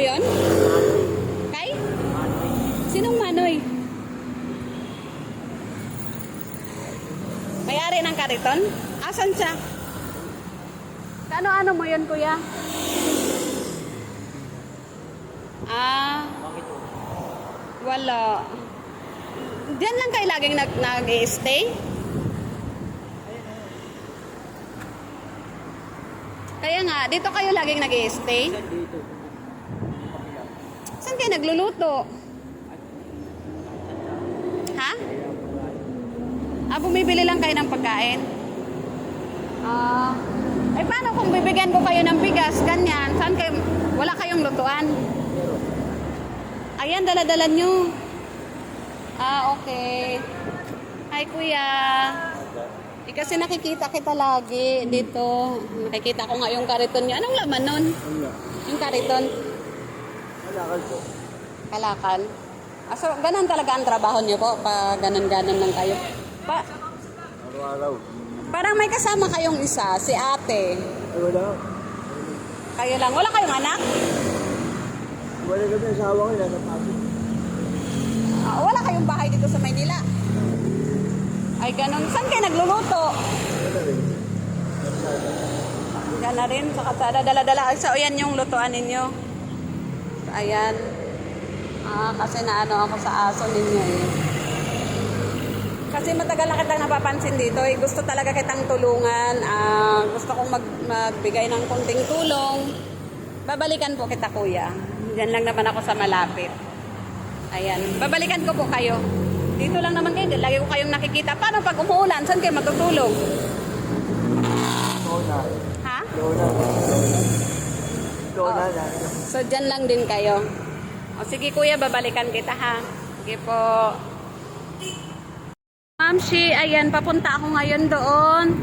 yon? Kay? Sinong Manoy? May-ari ng kariton? Asan siya? Ano mo yun, kuya? Wala. Diyan lang kayo laging nag-stay? Kaya nga, dito kayo laging nag-stay? Saan kayo nagluluto? Ha? Bumibili lang kayo ng pagkain? Paano kung bibigyan ko kayo ng bigas, ganyan? Saan kayo, wala kayong lutuan? Ayan, dala-dala nyo. Okay. Hi, kuya. Kasi nakikita kita lagi dito. Nakikita ko nga yung kariton niya. Anong laman nun? Yung kariton? Kalakal po. Kalakal? So, ganun talaga ang trabaho niyo po? Ganon-ganon lang kayo? Araw-araw. Parang may kasama kayong isa, si ate. Ay, wala. Kayo lang. Wala kayong anak? Wala kami asawa ko, nasa Pasig. Wala kayong bahay dito sa Maynila? Ay, ganun. Saan kayo nagluluto? Wala rin. Diyan na rin, sa katsada. Dala-dala. So, ayan yung lutuan ninyo. Ayan. Kasi naano ako sa aso ninyo eh. Kasi matagal na kitang napapansin dito eh. Gusto talaga kitang tulungan. Gusto kong magbigay ng konting tulong. Babalikan po kita, kuya. Diyan lang naman ako sa malapit. Ayan. Babalikan ko po kayo. Dito lang naman kayo. Lagi ko kayong nakikita. Paano pag umuulan? Saan kayo matutulog? Lona. Ha? Lona na. So, dyan lang din kayo. O, sige, kuya. Babalikan kita, ha? Sige po. Mamshi, ayan, papunta ako ngayon doon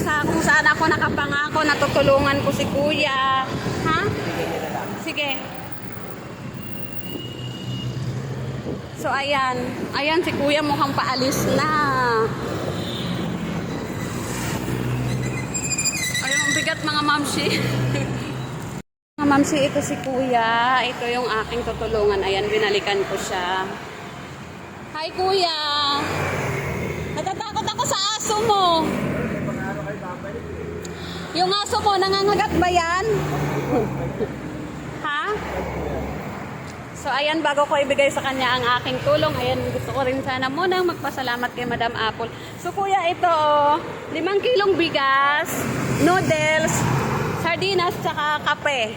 sa kung saan ako nakapangako na tutulungan ko si kuya. Ha? Sige. So, ayan. Ayan, si kuya mukhang paalis na. Ayun, ang bigat mga mamshi. Mga mamshi, ito si kuya. Ito yung aking tutulungan. Ayan, binalikan ko siya. Hi, kuya. Natatakot ako sa aso mo. Yung aso mo, nangangagat ba yan? Ha? So, ayan, bago ko ibigay sa kanya ang aking tulong, ayan, gusto ko rin sana munang magpasalamat kay Madam Apple. So, kuya, ito, 5 kilong bigas, noodles, sardinas, tsaka kape.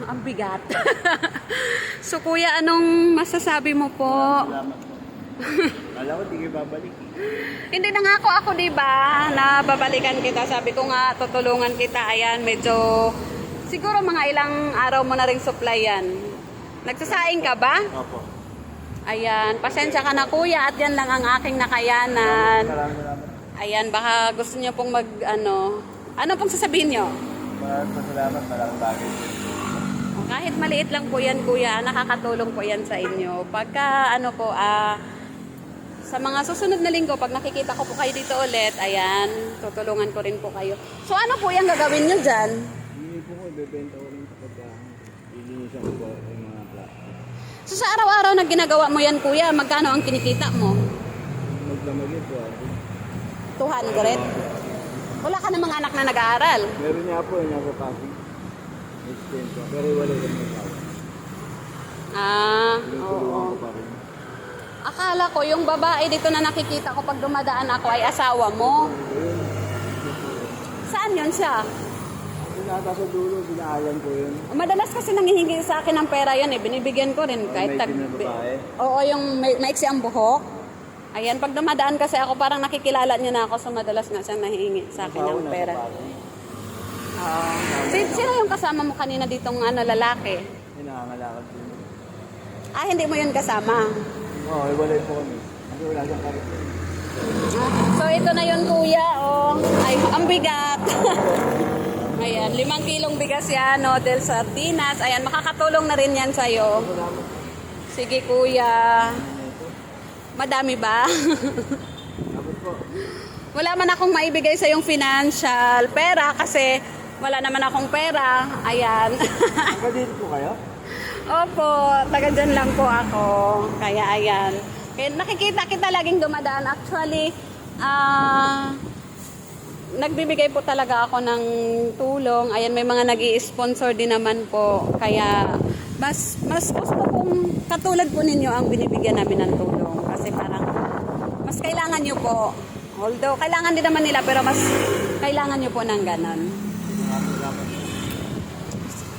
Ang bigat. So, kuya, anong masasabi mo po? Kala ko, di kayo babalik. Hindi nangako ako, diba, na babalikan kita. Sabi ko nga, tutulungan kita. Ayan, medyo, siguro mga ilang araw mo na rin supply yan. Nagsasaing ka ba? Opo. Ayan, pasensya ka na, kuya, at yan lang ang aking nakayanan. Maraming. Ayan, baka gusto niyo pong ano pong sasabihin niyo? Maraming salamat. Maraming bagay. Kahit maliit lang po yan, kuya, nakakatulong po yan sa inyo. Pagka, sa mga susunod na linggo, pag nakikita ko po kayo dito ulit, ayan, tutulungan ko rin po kayo. So, ano po yung gagawin nyo dyan? Hindi po ko, ibebenta ko rin kapag ilinisan ko po yung mga plastic. So, sa araw-araw na ginagawa mo yan, kuya, magkano ang kinikita mo? Magdamagin po ako. 200? Wala ka namang anak na nag-aaral? Meron niya po, yung nasa Pasig. Extend po. Pero wala rin yung tao. Oo. Akala ko, yung babae dito na nakikita ko pag dumadaan ako ay asawa mo. Saan yun siya? Nasa sa dulo, binaalan ko yun. Madalas kasi nangihingi sa akin ng pera yan eh. Binibigyan ko rin. Kahit May babae? Oo, yung maiksi ang buhok. Ayan, pag dumadaan kasi ako, parang nakikilala niya na ako. So madalas nga siyang nahihingi sa akin ng pera. Sino yung kasama mo kanina ditong lalaki? Nangangalakad din. Hindi mo yun kasama. Oo, iwalay po kami. Kasi wala siyang kariton. So ito na yun, kuya. Ay, ang bigat. Ayan, 5 kilong bigas yan, noodles, sardinas. Ayan, makakatulong na rin yan sa'yo. Sige, kuya. Madami ba? Tapos po. Wala man akong maibigay sa yung financial pera kasi wala naman akong pera. Ayan. Taga dito po kayo? Opo, taga dyan lang po ako. Kaya ayan. Kaya nakikita kita laging dumadaan. Actually, nagbibigay po talaga ako ng tulong. Ayan, may mga nag-i-sponsor din naman po. Kaya mas gusto kong katulad po ninyo ang binibigyan namin ng tulong. Kasi parang mas kailangan nyo po. Although kailangan din naman nila pero mas kailangan nyo po ng ganon.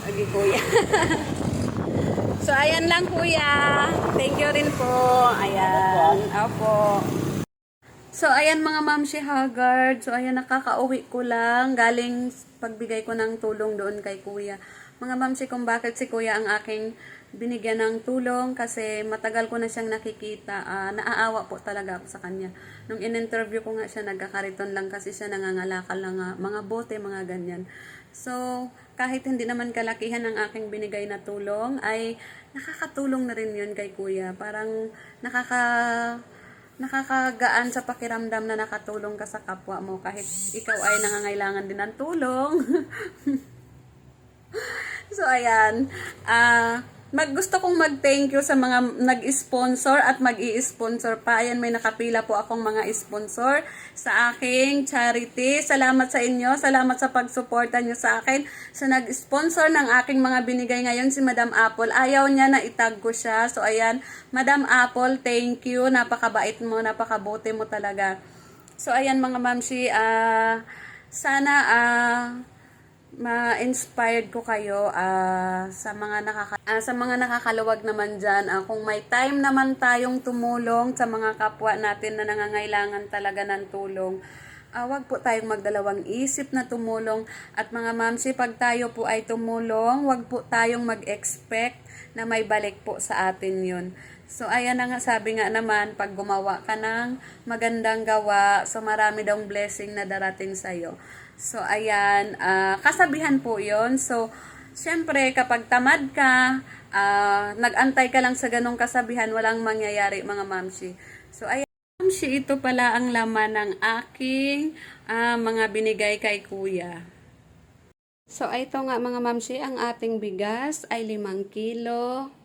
Agi kuya. So ayan lang kuya. Thank you rin po. Ayan. Opo. So, ayan mga Mamsi Haggard. So, ayan, nakakauwi ko lang. Galing pagbigay ko ng tulong doon kay Kuya. Mga Mamsi, kung bakit si Kuya ang aking binigyan ng tulong kasi matagal ko na siyang nakikita. Naaawa po talaga ako sa kanya. Nung in-interview ko nga siya, nagkakariton lang kasi siya, nangangalakal lang mga bote, mga ganyan. So, kahit hindi naman kalakihan ang aking binigay na tulong, ay nakakatulong na rin yun kay Kuya. Parang nakakagaan sa pakiramdam na nakatulong ka sa kapwa mo kahit ikaw ay nangangailangan din ng tulong. So, ayan. Gusto kong mag-thank you sa mga nag-sponsor at mag-i-sponsor pa. Ayan, may nakapila po akong mga sponsor sa aking charity. Salamat sa inyo. Salamat sa pagsuporta nyo sa akin. Sa nag-sponsor ng aking mga binigay ngayon, si Madam Apple. Ayaw niya na itag ko siya. So, ayan. Madam Apple, thank you. Napakabait mo. Napakabuti mo talaga. So, ayan mga mamsi. Sana, ma-inspired ko kayo sa mga nakakaluwag naman dyan. Kung may time naman tayong tumulong sa mga kapwa natin na nangangailangan talaga ng tulong, wag po tayong magdalawang isip na tumulong. At mga mamsi, pag tayo po ay tumulong, wag po tayong mag-expect na may balik po sa atin yun. So, ayan na nga, sabi nga naman, pag gumawa ka ng magandang gawa, so marami daw blessing na darating sa'yo. So, ayan, kasabihan po yon. So, syempre, kapag tamad ka, nag-antay ka lang sa ganong kasabihan, walang mangyayari, mga mamsi. So, ayan, mamsi, ito pala ang laman ng aking mga binigay kay Kuya. So, ito nga, mga mamsi, ang ating bigas ay 5 kilo.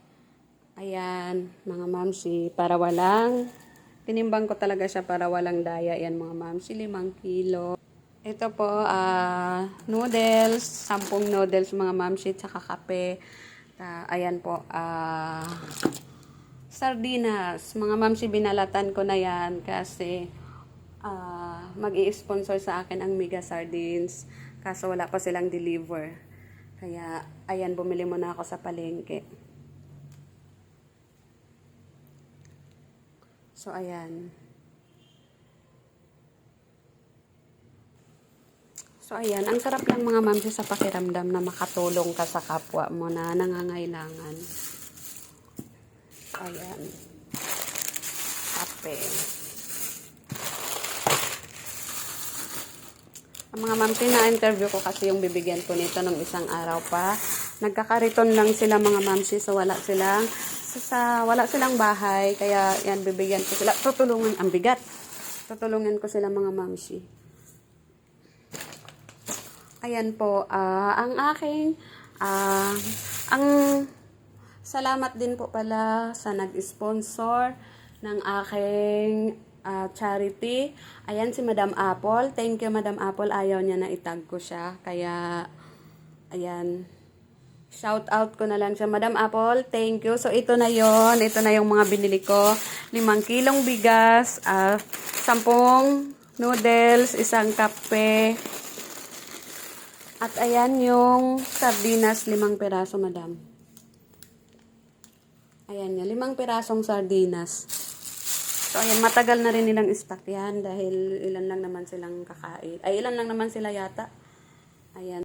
Ayan, mga mamsi, para tinimbang ko talaga siya para walang daya. Ayan, mga mamsi, 5 kilo. Ito po, noodles, 10 noodles mga mamsi, tsaka kape. Ayan po, sardinas. Mga mamsi, binalatan ko na yan kasi mag-i-sponsor sa akin ang Mega Sardines. Kaso wala pa silang deliver. Kaya, ayan, bumili muna ako sa palengke. So, ayan. So, ayan. Ang sarap lang mga mamsi sa pakiramdam na makatulong ka sa kapwa mo na nangangailangan. So, ayan. Kape. Ang mga mamsi, na-interview ko kasi yung bibigyan ko nito nung isang araw pa. Nagkakariton lang sila mga mamsi, so wala silang bahay. Kaya, yan, bibigyan ko sila. Tutulungan, ang bigat. Tutulungan ko sila mga mamsi. Ayan po, ang aking, ang salamat din po pala sa nag-sponsor ng aking charity. Ayan si Madam Apple. Thank you Madam Apple. Ayaw niya na itag ko siya. Kaya, ayan, shout out ko na lang siya. Madam Apple, thank you. So, ito na yon. Ito na yung mga binili ko. 5 kilong bigas, 10 noodles, 1 kape, at ayan yung sardinas, 5 piraso, madam. Ayan yan, 5 pirasong sardinas. So, ayan, matagal na rin nilang stock yan dahil ilan lang naman silang kakain. Ay, ilan lang naman sila yata. Ayan.